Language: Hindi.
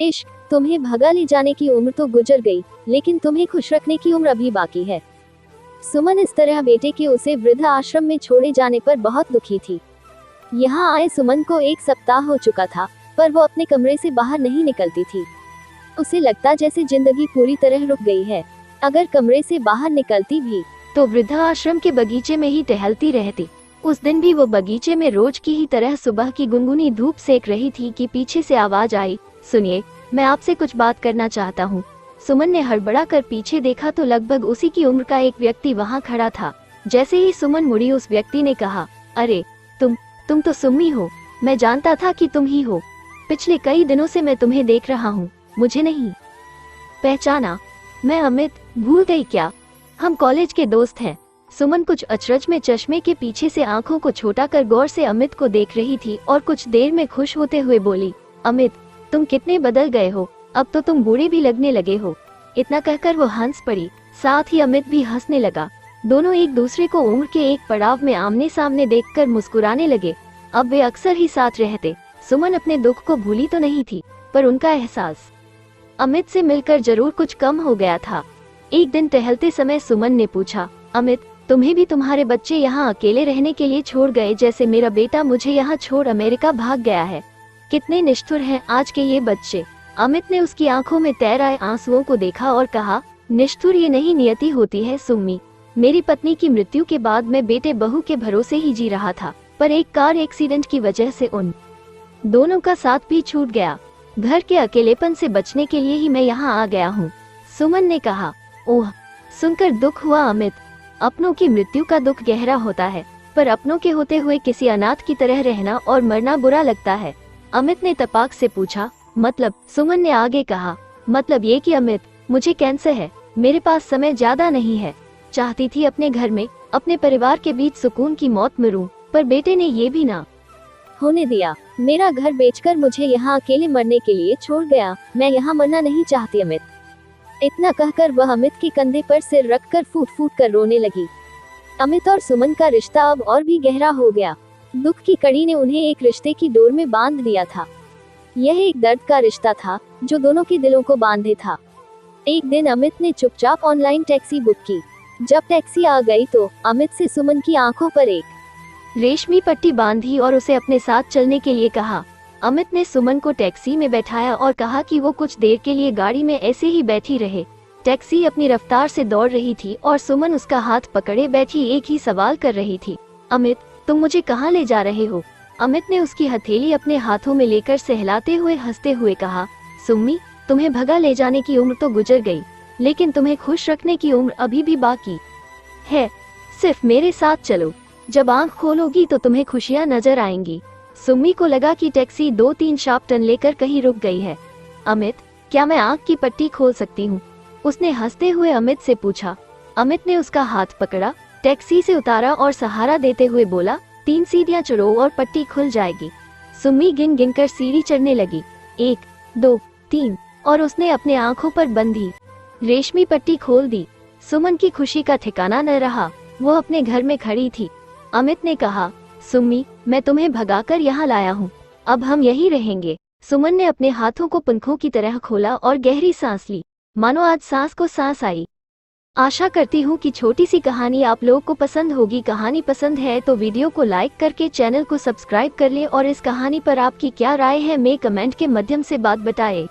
इश्क, तुम्हें भगा ले जाने की उम्र तो गुजर गई, लेकिन तुम्हें खुश रखने की उम्र अभी बाकी है। सुमन इस तरह बेटे के उसे वृद्धा आश्रम में छोड़े जाने पर बहुत दुखी थी। यहाँ आए सुमन को 1 सप्ताह हो चुका था, पर वो अपने कमरे से बाहर नहीं निकलती थी। उसे लगता जैसे जिंदगी पूरी तरह रुक गई है। अगर कमरे से बाहर निकलती भी तो वृद्धा आश्रम के बगीचे में ही टहलती रहती। उस दिन भी वो बगीचे में रोज की ही तरह सुबह की गुनगुनी धूप सेक रही थी कि पीछे से आवाज आई, सुनिए, मैं आपसे कुछ बात करना चाहता हूँ। सुमन ने हड़बड़ा कर पीछे देखा तो लगभग उसी की उम्र का एक व्यक्ति वहाँ खड़ा था। जैसे ही सुमन मुड़ी उस व्यक्ति ने कहा, अरे तुम तो सुम्मी हो, मैं जानता था कि तुम ही हो। पिछले कई दिनों से मैं तुम्हें देख रहा हूँ, मुझे नहीं पहचाना? मैं अमित, भूल गई क्या? हम कॉलेज के दोस्त हैं। सुमन कुछ अचरज में चश्मे के पीछे से आंखों को छोटा कर गौर से अमित को देख रही थी और कुछ देर में खुश होते हुए बोली, अमित, तुम कितने बदल गए हो, अब तो तुम बूढ़े भी लगने लगे हो। इतना कहकर वो हंस पड़ी, साथ ही अमित भी हंसने लगा। दोनों एक दूसरे को उम्र के एक पड़ाव में आमने सामने देखकर मुस्कुराने लगे। अब वे अक्सर ही साथ रहते। सुमन अपने दुख को भूली तो नहीं थी, पर उनका एहसास अमित से मिलकर जरूर कुछ कम हो गया था। एक दिन टहलते समय सुमन ने पूछा, अमित, तुम्हें भी तुम्हारे बच्चे यहाँ अकेले रहने के लिए छोड़ गए जैसे मेरा बेटा मुझे यहाँ छोड़ अमेरिका भाग गया है? कितने निष्ठुर हैं आज के ये बच्चे। अमित ने उसकी आंखों में तैर आए आंसुओं को देखा और कहा, निष्ठुर ये नहीं नियति होती है सुम्मी। मेरी पत्नी की मृत्यु के बाद मैं बेटे बहू के भरोसे ही जी रहा था, पर एक कार एक्सीडेंट की वजह से उन दोनों का साथ भी छूट गया। घर के अकेलेपन से बचने के लिए ही मैं यहाँ आ गया हूँ। सुमन ने कहा, ओह, सुनकर दुख हुआ अमित। अपनों की मृत्यु का दुख गहरा होता है, पर अपनों के होते हुए किसी अनाथ की तरह रहना और मरना बुरा लगता है। अमित ने तपाक से पूछा, मतलब? सुमन ने आगे कहा, मतलब ये कि अमित, मुझे कैंसर है, मेरे पास समय ज्यादा नहीं है। चाहती थी अपने घर में अपने परिवार के बीच सुकून की मौत मरूं, पर बेटे ने ये भी ना होने दिया। मेरा घर बेचकर मुझे यहाँ अकेले मरने के लिए छोड़ गया। मैं यहाँ मरना नहीं चाहती अमित। इतना कहकर वह अमित के कंधे पर सिर रखकर फूट फूट कर रोने लगी। अमित और सुमन का रिश्ता अब और भी गहरा हो गया। दुख की कड़ी ने उन्हें एक रिश्ते की डोर में बांध दिया था। यह एक दर्द का रिश्ता था जो दोनों के दिलों को बांधे था। एक दिन अमित ने चुपचाप ऑनलाइन टैक्सी बुक की। जब टैक्सी आ गई तो अमित से सुमन की आंखों पर एक रेशमी पट्टी बांधी और उसे अपने साथ चलने के लिए कहा। अमित ने सुमन को टैक्सी में बैठाया और कहा कि वो कुछ देर के लिए गाड़ी में ऐसे ही बैठी रहे। टैक्सी अपनी रफ्तार से दौड़ रही थी और सुमन उसका हाथ पकड़े बैठी एक ही सवाल कर रही थी, अमित, तुम मुझे कहाँ ले जा रहे हो? अमित ने उसकी हथेली अपने हाथों में लेकर सहलाते हुए हंसते हुए कहा, सुम्मी, तुम्हें भगा ले जाने की उम्र तो गुजर गई, लेकिन तुम्हें खुश रखने की उम्र अभी भी बाकी है। सिर्फ मेरे साथ चलो, जब आंख खोलोगी तो तुम्हें खुशियाँ नजर आएंगी। सुम्मी को लगा कि टैक्सी 2-3 शार्प टर्न लेकर कहीं रुक गई है। अमित, क्या मैं आंख की पट्टी खोल सकती हूँ? उसने हंसते हुए अमित से पूछा। अमित ने उसका हाथ पकड़ा, टैक्सी से उतारा और सहारा देते हुए बोला, 3 सीढ़ियाँ चढ़ो और पट्टी खुल जाएगी। सुम्मी गिन गिन कर सीढ़ी चढ़ने लगी, 1, 2, 3, और उसने अपने आंखों पर बंधी रेशमी पट्टी खोल दी। सुमन की खुशी का ठिकाना न रहा। वो अपने घर में खड़ी थी। अमित ने कहा, सुम्मी, मैं तुम्हें भगाकर यहाँ लाया हूँ, अब हम यहीं रहेंगे। सुमन ने अपने हाथों को पंखों की तरह खोला और गहरी सांस ली, मानो आज सांस को सांस आई। आशा करती हूँ कि छोटी सी कहानी आप लोगों को पसंद होगी। कहानी पसंद है तो वीडियो को लाइक करके चैनल को सब्सक्राइब कर लें और इस कहानी पर आपकी क्या राय है मैं कमेंट के माध्यम से बात बताएं।